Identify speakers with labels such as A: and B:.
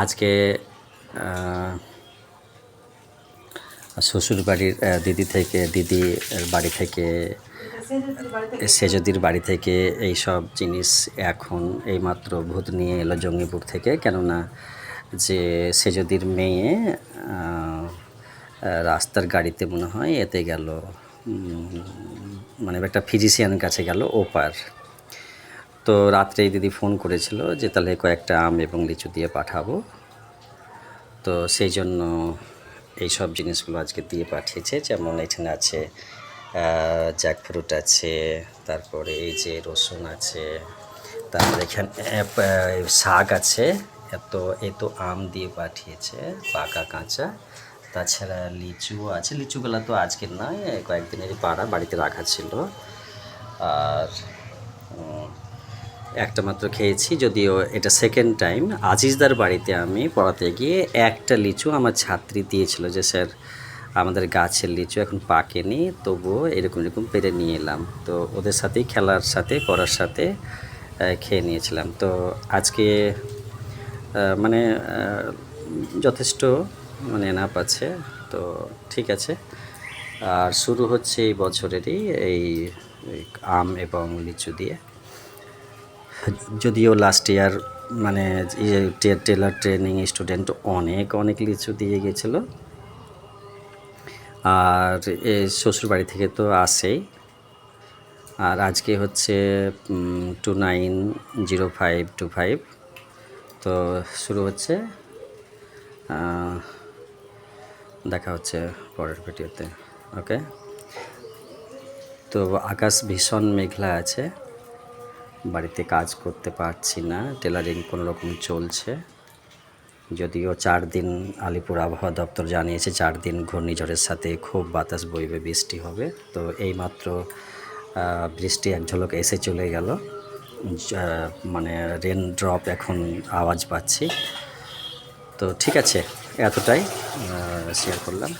A: আজকে শ্বশুর বাড়ির দিদির বাড়ি থেকে সেজদির বাড়ি থেকে এই সব জিনিস এখন এইমাত্র ভূত নিয়ে এলো জঙ্গিপুর থেকে। কেননা যে সেজদির মেয়ে রাস্তার গাড়িতে মনে হয় এতে গেল, মানে একটা ফিজিশিয়ানের কাছে গেল ওপার। তো রাত্রেই দিদি ফোন করেছিল যে তাহলে কয়েকটা আম এবং লিচু দিয়ে পাঠাবো। তো সেই জন্য এই সব জিনিসগুলো আজকে দিয়ে পাঠিয়েছে। যেমন এখানে আছে জ্যাকফ্রুট আছে, তারপরে এই যে রসুন আছে, তারপরে এখানে শাক আছে। এত আম দিয়ে পাঠিয়েছে, পাকা কাঁচা। তাছাড়া লিচুও আছে, লিচুগুলো তো আজকের নয়, কয়েকদিনেরই বাড়িতে রাখা ছিল। আর একটা মাত্র খেয়েছি, যদিও এটা সেকেন্ড টাইম। আজিজদার বাড়িতে আমি পড়াতে গিয়ে একটা লিচু আমার ছাত্রী দিয়েছিল যে স্যার আমাদের গাছের লিচু এখন পাকেনি, তবুও এরকম পেরে নিয়ে এলাম। তো ওদের সাথেই খেলার সাথে পড়ার সাথে খেয়ে নিয়েছিলাম। তো আজকে মানে যথেষ্ট মানে এনাফ আছে, তো ঠিক আছে। আর শুরু হচ্ছে এই বছরেরই এই আম এবং লিচু দিয়ে। যদিও লাস্ট ইয়ার মানে টেলার ট্রেনিং স্টুডেন্ট অনেক লিচু দিয়ে গেছিলো। আর শ্বশুরবাড়ি থেকে তো আসেই। আর আজকে হচ্ছে 290525। তো শুরু হচ্ছে, দেখা হচ্ছে পরের ভিডিওতে। ওকে। তো আকাশ ভীষণ মেঘলা আছে, বাড়িতে কাজ করতে পারছি না, টেলারিং কোনো রকম চলছে। যদিও 4 দিন আলিপুর আবহাওয়া দপ্তর জানিয়েছে 4 দিন ঘূর্ণিঝড়ের সাথে খুব বাতাস বইবে, বৃষ্টি হবে। তো এইমাত্র বৃষ্টি এক ঝলক এসে চলে গেল, মানে রেন ড্রপ এখন আওয়াজ পাচ্ছি। তো ঠিক আছে, এতটাই শেয়ার করলাম।